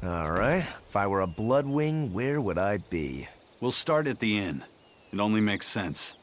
Alright, if I were a Bloodwing, where would I be? We'll start at the inn. It only makes sense.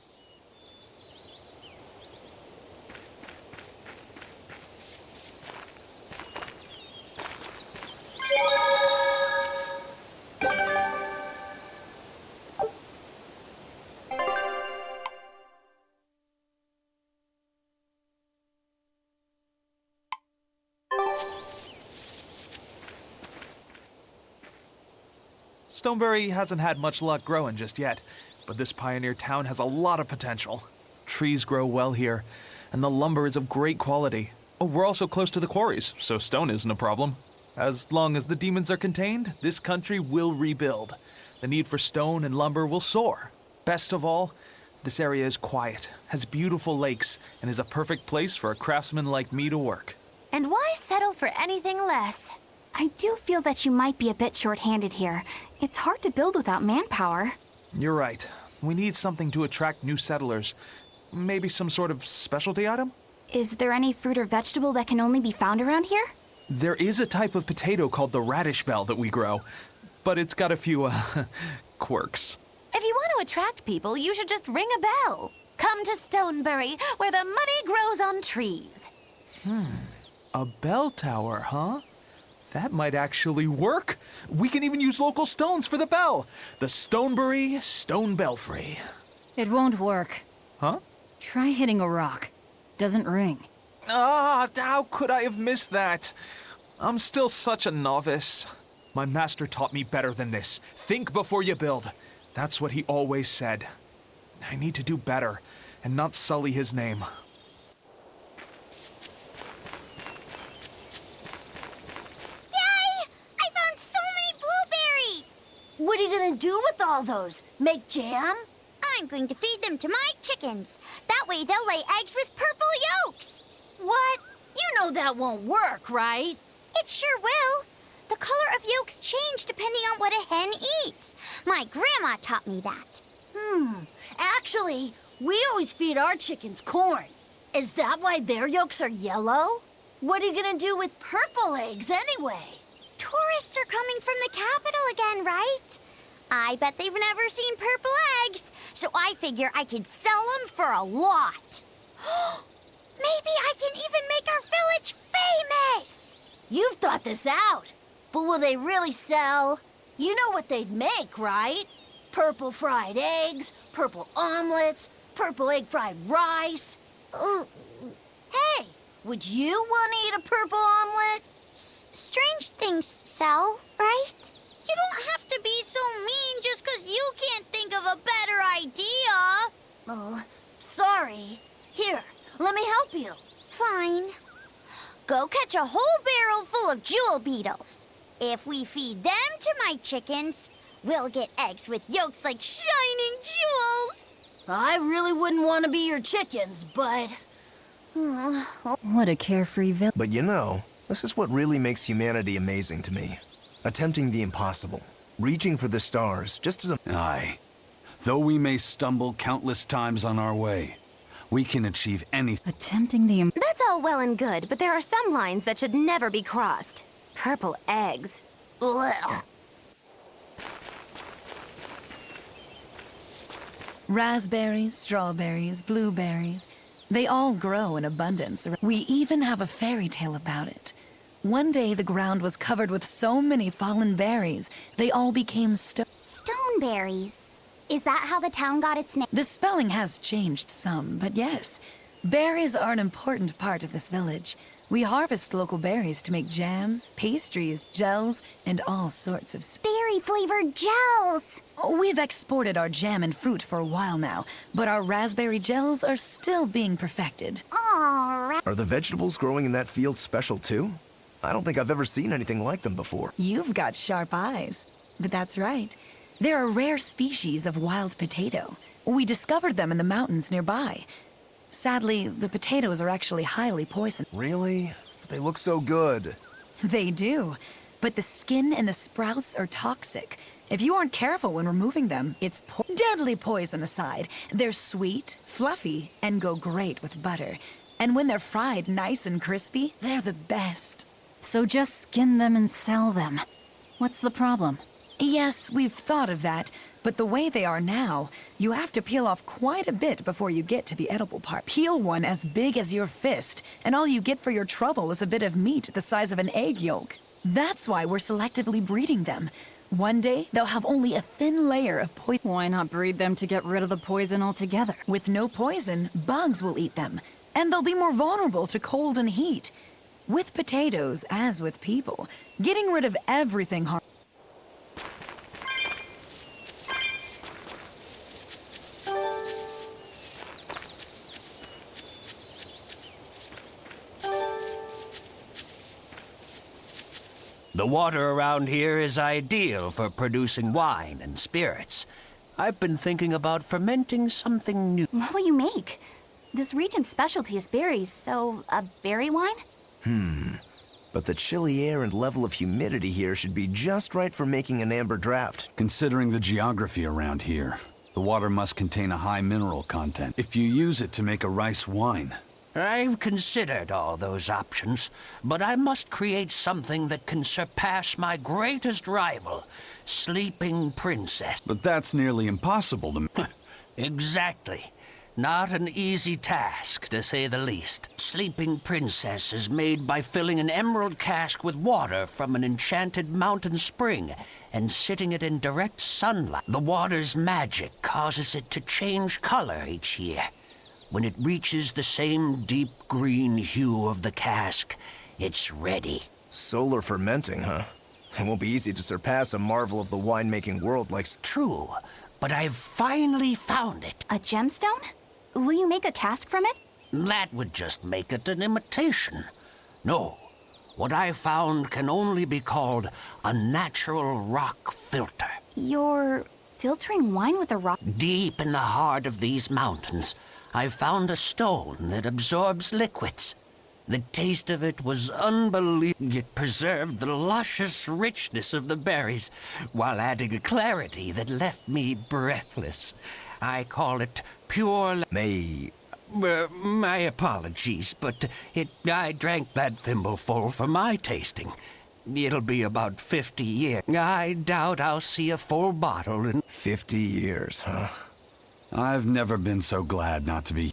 Stonebury hasn't had much luck growing just yet, but this pioneer town has a lot of potential. Trees grow well here, and the lumber is of great quality. Oh, we're also close to the quarries, so stone isn't a problem. As long as the demons are contained, this country will rebuild. The need for stone and lumber will soar. Best of all, this area is quiet, has beautiful lakes, and is a perfect place for a craftsman like me to work. And why settle for anything less? I do feel that you might be a bit short-handed here. It's hard to build without manpower. You're right. We need something to attract new settlers. Maybe some sort of specialty item? Is there any fruit or vegetable that can only be found around here? There is a type of potato called the radish bell that we grow, but it's got a few, quirks. If you want to attract people, you should just ring a bell. Come to Stonebury, where the money grows on trees. A bell tower, huh? That might actually work. We can even use local stones for the bell. The Stonebury Stone Belfry. It won't work. Huh? Try hitting a rock. Doesn't ring. Ah, how could I have missed that? I'm still such a novice. My master taught me better than this. Think before you build. That's what he always said. I need to do better and not sully his name. What are you gonna do with all those? Make jam? I'm going to feed them to my chickens. That way they'll lay eggs with purple yolks. What? You know that won't work, right? It sure will. The color of yolks change depending on what a hen eats. My grandma taught me that. Actually, we always feed our chickens corn. Is that why their yolks are yellow? What are you gonna do with purple eggs anyway? Tourists are coming from the capital again, right? I bet they've never seen purple eggs, so I figure I could sell them for a lot. Maybe I can even make our village famous! You've thought this out, but will they really sell? You know what they'd make, right? Purple fried eggs, purple omelets, purple egg fried rice. Hey, would you want to eat a purple omelet? Strange things sell, right? You don't have to be so mean just 'cause you can't think of a better idea. Oh, sorry. Here, let me help you. Fine. Go catch a whole barrel full of jewel beetles. If we feed them to my chickens, we'll get eggs with yolks like shining jewels. I really wouldn't want to be your chickens, but... What a carefree village. But you know, this is what really makes humanity amazing to me. Attempting the impossible. Reaching for the stars, just as a... Aye. Though we may stumble countless times on our way, we can achieve anything. Attempting the That's all well and good, but there are some lines that should never be crossed. Purple eggs. Blech. Raspberries, strawberries, blueberries. They all grow in abundance. We even have a fairy tale about it. One day the ground was covered with so many fallen berries, they all became Stoneberries. Is that how the town got its name? The spelling has changed some, but yes. Berries are an important part of this village. We harvest local berries to make jams, pastries, gels, and all sorts of Berry-flavored gels! We've exported our jam and fruit for a while now, but our raspberry gels are still being perfected. Aw, Are the vegetables growing in that field special too? I don't think I've ever seen anything like them before. You've got sharp eyes. But that's right. They're a rare species of wild potato. We discovered them in the mountains nearby. Sadly, the potatoes are actually highly poisoned. Really? But they look so good. They do. But the skin and the sprouts are toxic. If you aren't careful when removing them, it's deadly poison aside. They're sweet, fluffy, and go great with butter. And when they're fried nice and crispy, they're the best. So just skin them and sell them. What's the problem? Yes, we've thought of that, but the way they are now, you have to peel off quite a bit before you get to the edible part. Peel one as big as your fist, and all you get for your trouble is a bit of meat the size of an egg yolk. That's why we're selectively breeding them. One day, they'll have only a thin layer of poison. Why not breed them to get rid of the poison altogether? With no poison, bugs will eat them, and they'll be more vulnerable to cold and heat. With potatoes, as with people, getting rid of everything harmful. The water around here is ideal for producing wine and spirits. I've been thinking about fermenting something new. What will you make? This region's specialty is berries, so a berry wine? But the chilly air and level of humidity here should be just right for making an amber draft. Considering the geography around here, the water must contain a high mineral content if you use it to make a rice wine. I've considered all those options, but I must create something that can surpass my greatest rival, Sleeping Princess. But that's nearly impossible to make. Exactly. Not an easy task, to say the least. Sleeping Princess is made by filling an emerald cask with water from an enchanted mountain spring and sitting it in direct sunlight. The water's magic causes it to change color each year. When it reaches the same deep green hue of the cask, it's ready. Solar fermenting, huh? It won't be easy to surpass a marvel of the winemaking world like... True, but I've finally found it. A gemstone? Will you make a cask from it? That would just make it an imitation. No, what I found can only be called a natural rock filter. You're filtering wine with a rock? Deep in the heart of these mountains, I found a stone that absorbs liquids. The taste of it was unbelievable. It preserved the luscious richness of the berries while adding a clarity that left me breathless. I call it pure... my apologies, but I drank that thimbleful for my tasting. It'll be about 50 years. I doubt I'll see a full bottle in... 50 years, huh? I've never been so glad not to be...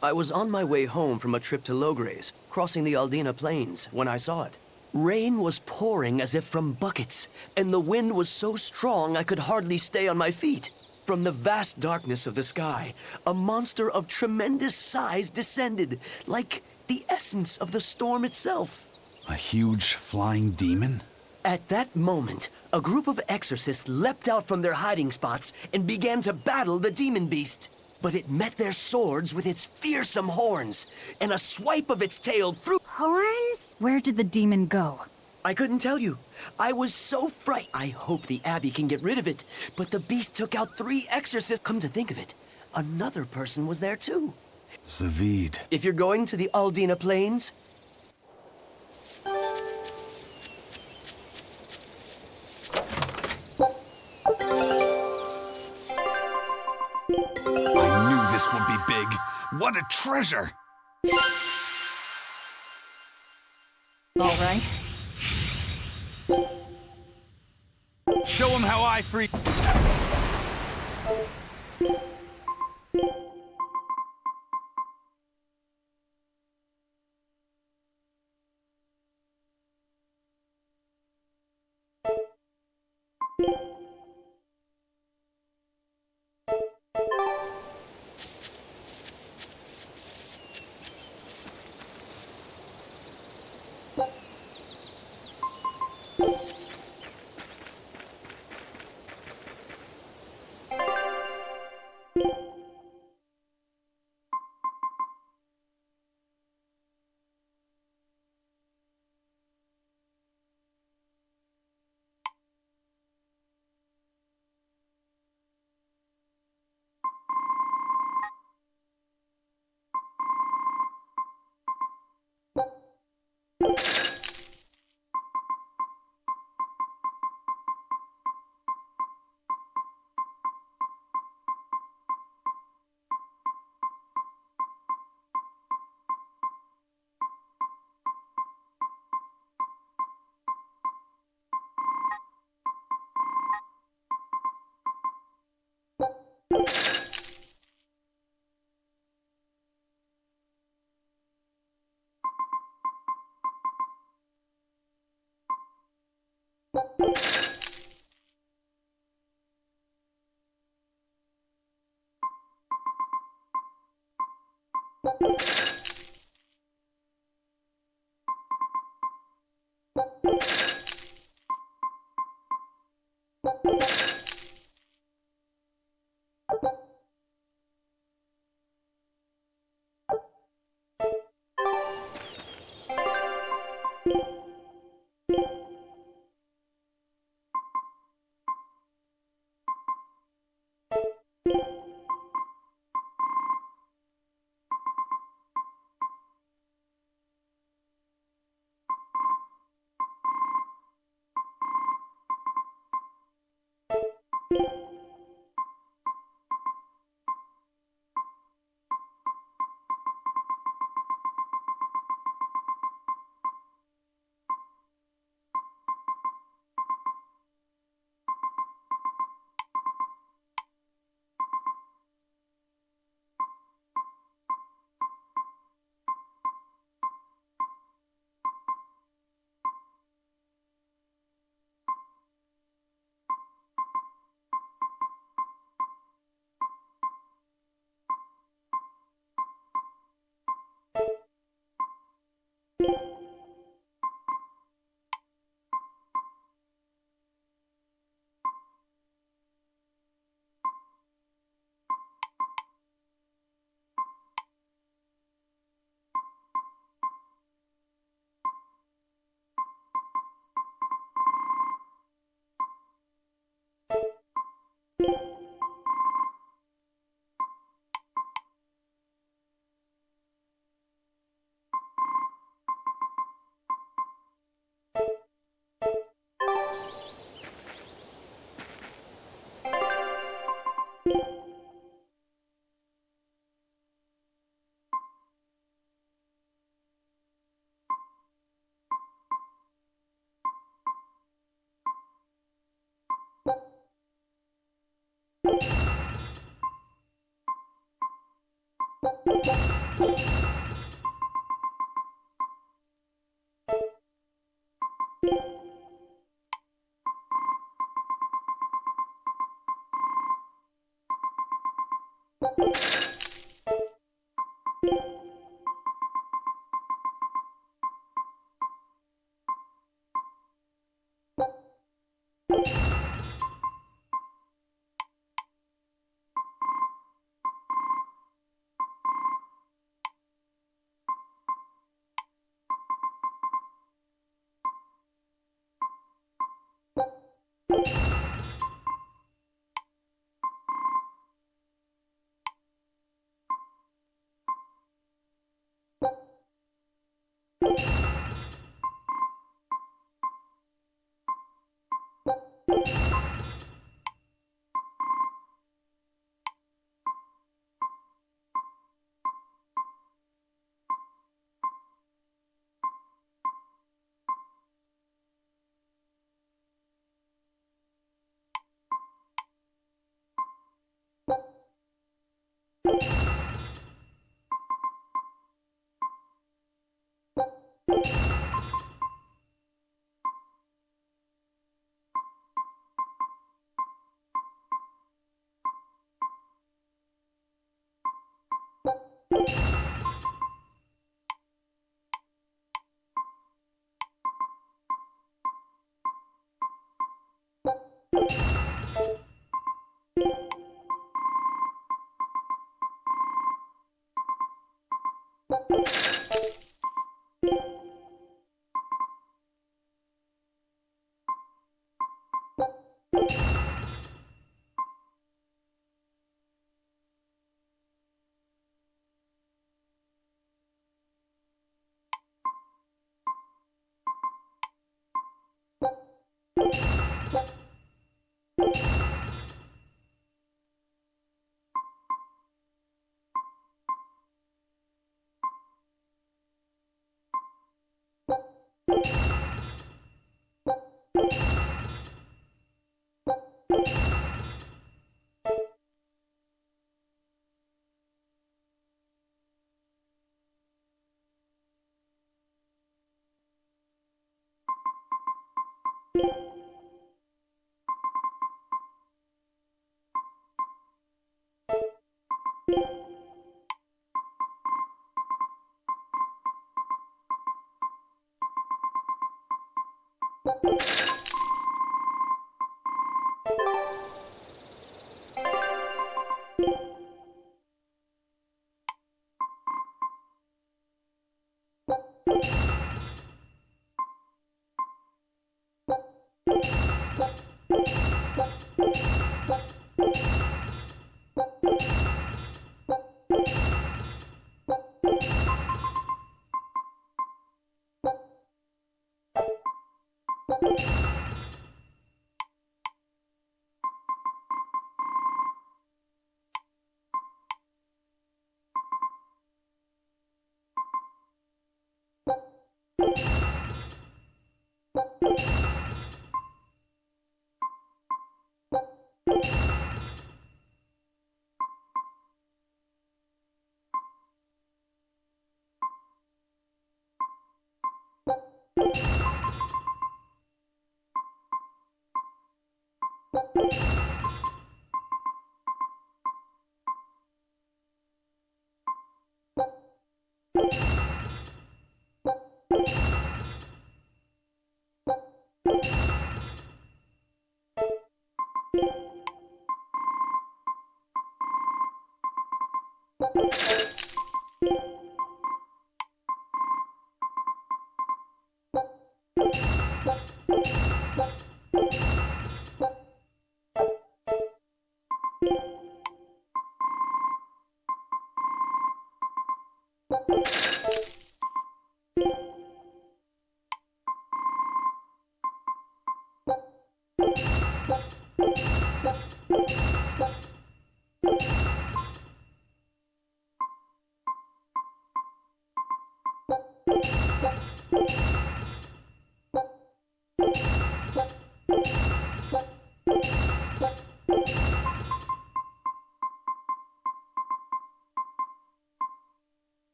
I was on my way home from a trip to Logres, crossing the Aldina Plains, when I saw it. Rain was pouring as if from buckets, and the wind was so strong I could hardly stay on my feet. From the vast darkness of the sky, a monster of tremendous size descended, like the essence of the storm itself. A huge flying demon? At that moment, a group of exorcists leapt out from their hiding spots and began to battle the demon beast. But it met their swords with its fearsome horns, and a swipe of its tail threw... Horns? Where did the demon go? I couldn't tell you. I was so frightened. I hope the Abbey can get rid of it. But the beast took out 3 exorcists. Come to think of it, another person was there too. Zavid. If you're going to the Aldina Plains, I knew this would be big. What a treasure! All right. Show him how I free.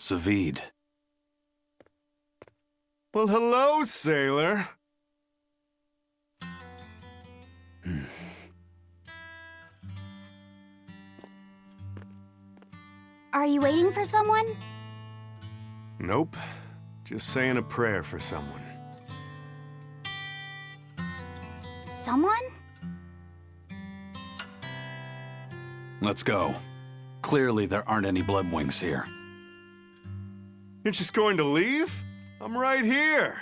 Savid. Well, hello, sailor. Are you waiting for someone? Nope. Just saying a prayer for someone. Someone? Let's go. Clearly there aren't any bloodwings here. You're just going to leave? I'm right here.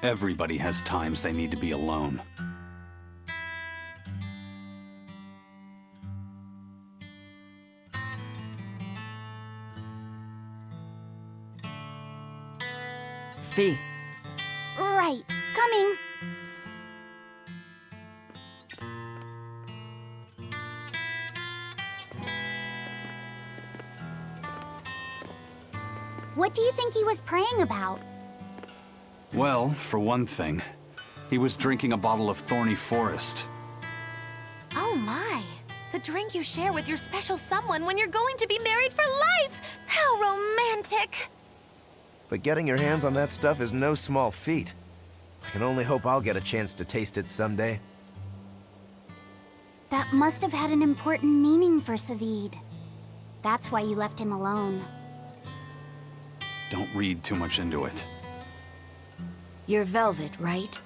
Everybody has times they need to be alone. Fee. Right, coming. What do you think he was praying about? Well, for one thing, he was drinking a bottle of Thorny Forest. Oh my! The drink you share with your special someone when you're going to be married for life! How romantic! But getting your hands on that stuff is no small feat. I can only hope I'll get a chance to taste it someday. That must have had an important meaning for Savid. That's why you left him alone. Don't read too much into it. You're Velvet, right?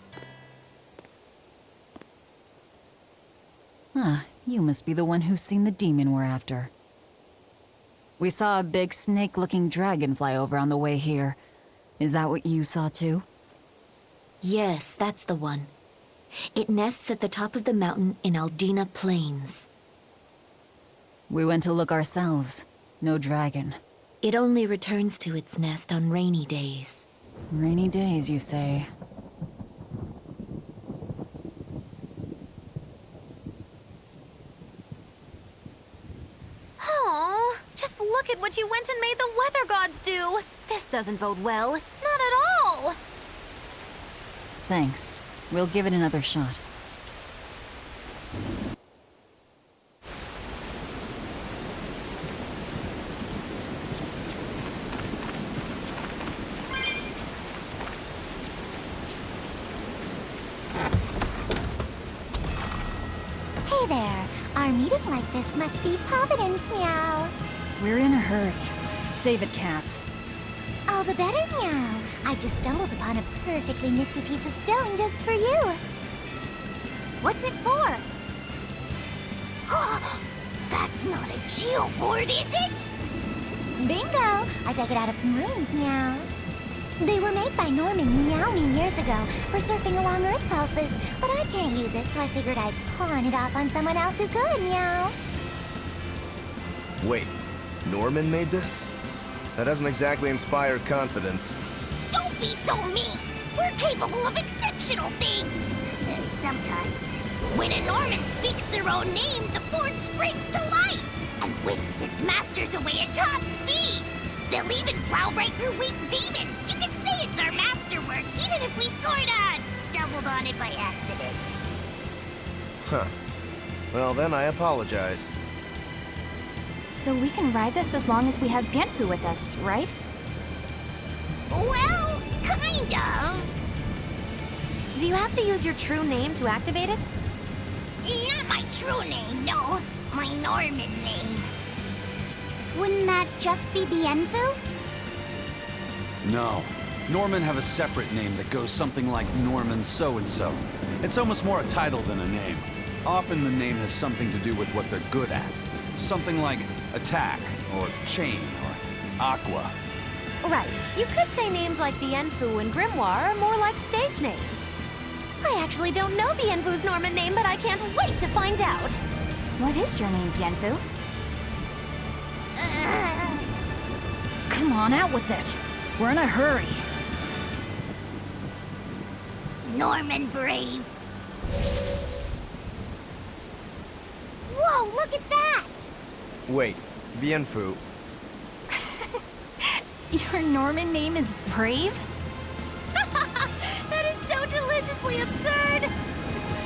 Huh, you must be the one who's seen the demon we're after. We saw a big snake-looking dragon fly over on the way here. Is that what you saw too? Yes, that's the one. It nests at the top of the mountain in Aldina Plains. We went to look ourselves. No dragon. It only returns to its nest on rainy days. Rainy days, you say? Oh, just look at what you went and made the weather gods do! This doesn't bode well. Not at all! Thanks. We'll give it another shot. Hey there. Our meeting like this must be Providence, meow. We're in a hurry. Save it, cats. All the better, meow. I've just stumbled upon a perfectly nifty piece of stone just for you. What's it for? That's not a geoboard, is it? Bingo! I dug it out of some ruins, meow. They were made by Norman meowing years ago for surfing along Earth pulses, but I can't use it, so I figured I'd pawn it off on someone else who could, meow. Wait, Norman made this? That doesn't exactly inspire confidence. Don't be so mean! We're capable of exceptional things! Sometimes. When a Norman speaks their own name, the board springs to life and whisks its masters away at top speed. They'll even plow right through weak demons. You can say it's our masterwork, even if we sorta stumbled on it by accident. Huh. Well, then I apologize. So we can ride this as long as we have Bienfu with us, right? Well, kind of. Do you have to use your true name to activate it? Not my true name, no. My Norman name. Wouldn't that just be Bienfu? No. Norman have a separate name that goes something like Norman so-and-so. It's almost more a title than a name. Often the name has something to do with what they're good at. Something like attack, or chain, or aqua. Right. You could say names like Bienfu and Grimoire are more like stage names. I actually don't know Bienfu's Norman name, but I can't wait to find out. What is your name, Bienfu? Come on, out with it. We're in a hurry. Norman Brave. Whoa, look at that! Wait, Bienfu. Your Norman name is Brave? That is so deliciously absurd!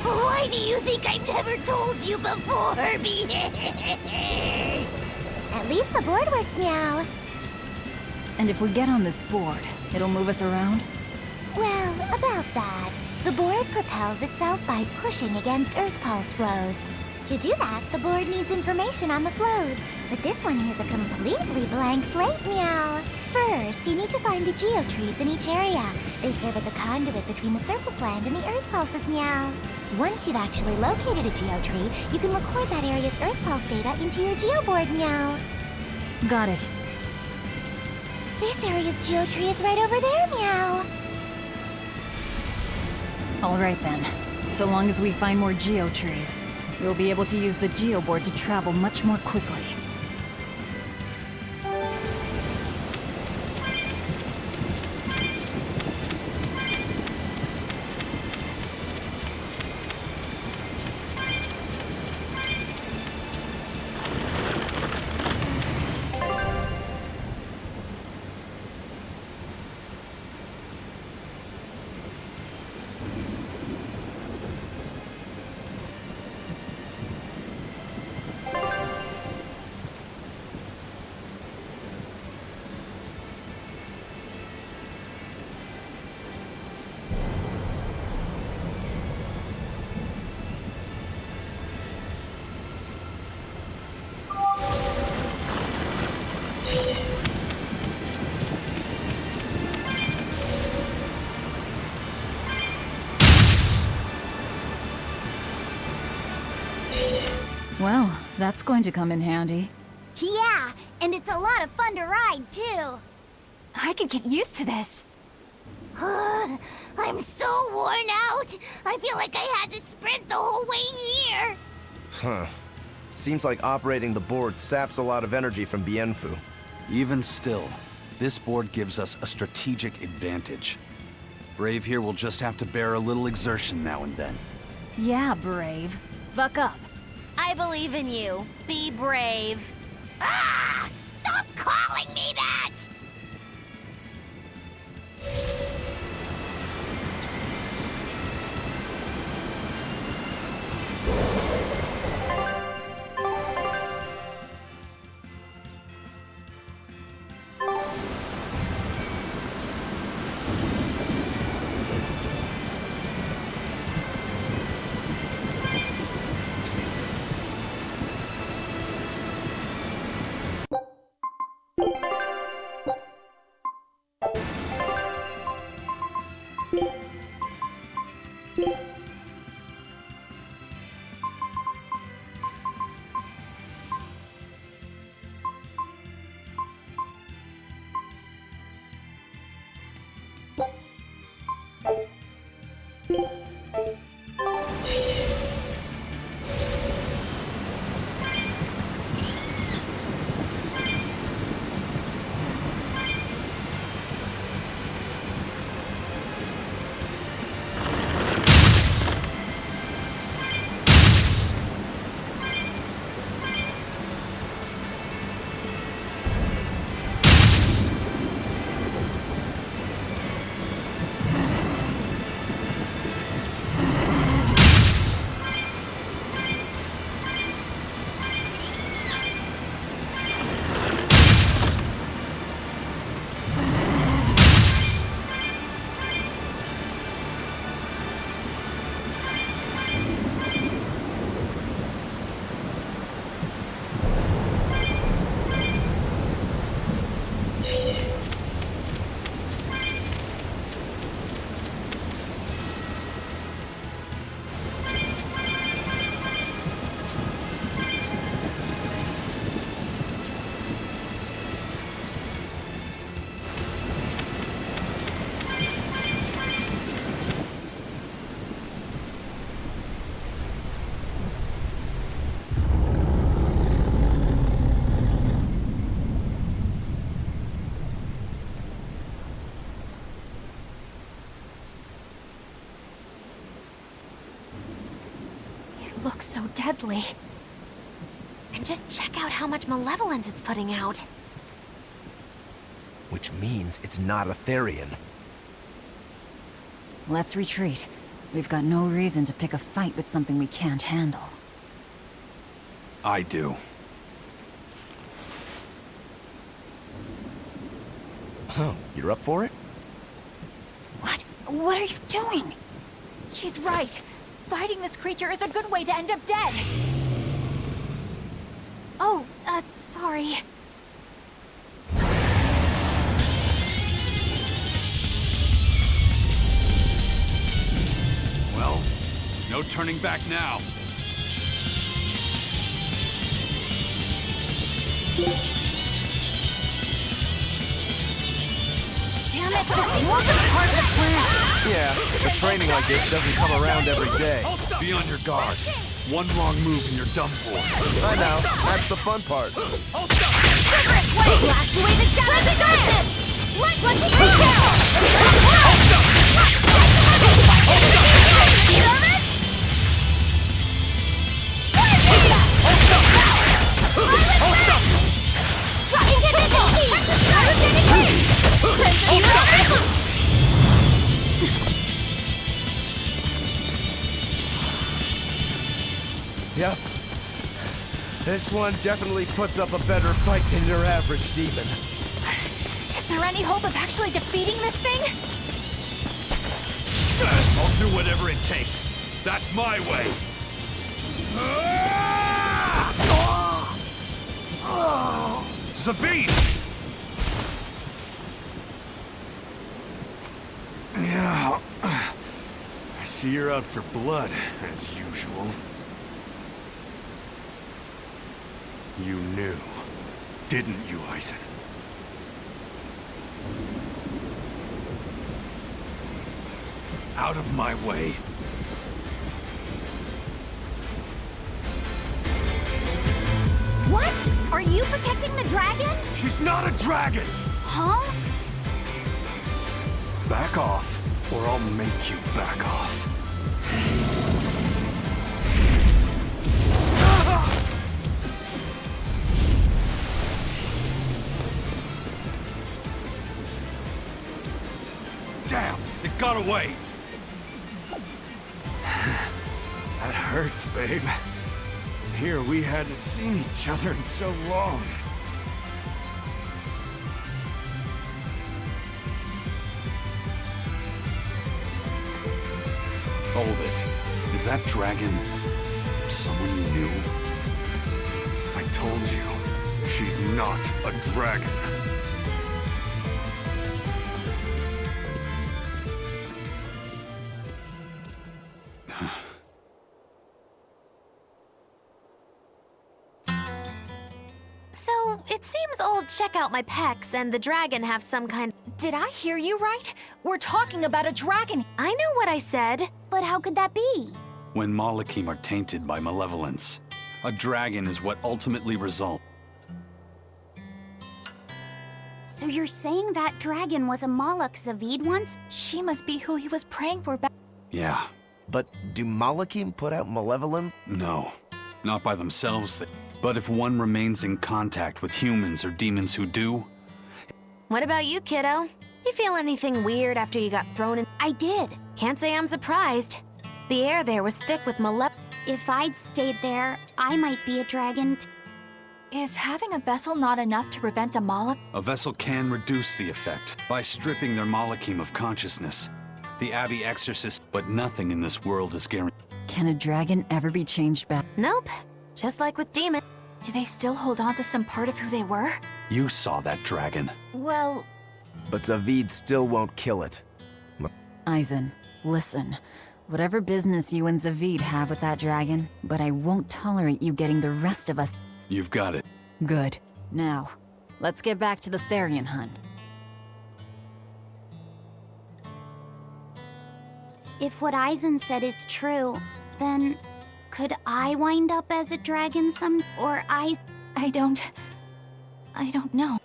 Why do you think I've never told you before, At least the board works, meow. And if we get on this board, it'll move us around? Well, about that. The board propels itself by pushing against Earth pulse flows. To do that, the board needs information on the flows. But this one here's a completely blank slate, meow. First, you need to find the geotrees in each area. They serve as a conduit between the surface land and the Earth pulses, meow. Once you've actually located a geotree, you can record that area's Earth pulse data into your geoboard, meow. Got it. This area's geotree is right over there, meow. All right then. So long as we find more geotrees, we'll be able to use the geoboard to travel much more quickly. Well, that's going to come in handy. Yeah, and it's a lot of fun to ride, too. I could get used to this. I'm so worn out. I feel like I had to sprint the whole way here. Huh. Seems like operating the board saps a lot of energy from Bienfu. Even still, this board gives us a strategic advantage. Brave here will just have to bear a little exertion now and then. Yeah, Brave. Buck up. I believe in you. Be brave. Ah! Stop calling me that! Looks so deadly. And just check out how much malevolence it's putting out. Which means it's not a Therian. Let's retreat. We've got no reason to pick a fight with something we can't handle. I do. Oh, you're up for it? What? What are you doing? She's right. Fighting this creature is a good way to end up dead. Oh, sorry. Well, no turning back now. Damn it, this wasn't part of the plan! Yeah, but training like this doesn't come around every day. Be on your guard. One wrong move and you're done for. I know, that's the fun part. Vigorous way! Blast away the shadows of darkness! Light what the down! Yep. This one definitely puts up a better fight than your average demon. Is there any hope of actually defeating this thing? I'll do whatever it takes. That's my way. Zavid! Yeah. I see you're out for blood, as usual. You knew, didn't you, Eisen? Out of my way. What? Are you protecting the dragon? She's not a dragon! Huh? Back off, or I'll make you back off. Damn, it got away. That hurts, babe. Here we hadn't seen each other in so long. Hold it. Is that dragon someone you knew? I told you, she's not a dragon. So, it seems old check out my pecs and the dragon have some kind... Did I hear you right? We're talking about a dragon. I know what I said. But how could that be? When Malachim are tainted by malevolence, a dragon is what ultimately results. So you're saying that dragon was a Moloch Zavid once? She must be who he was praying for back. Yeah. But do Malachim put out malevolence? No. Not by themselves. But if one remains in contact with humans or demons who do... What about you, kiddo? You feel anything weird after you got thrown in? I did. Can't say I'm surprised. The air there was thick with If I'd stayed there, I might be a dragon. Is having a vessel not enough to prevent a Moloch? A vessel can reduce the effect by stripping their Malachim of consciousness. The Abbey exorcist, but nothing in this world is guaranteed. Can a dragon ever be changed back? Nope. Just like with demons. Do they still hold on to some part of who they were? You saw that dragon. Well, But Zavid still won't kill it. Eisen, listen. Whatever business you and Zavid have with that dragon, but I won't tolerate you getting the rest of us. You've got it. Good. Now, let's get back to the Therian hunt. If what Eisen said is true, then could I wind up as a dragon or I I don't know.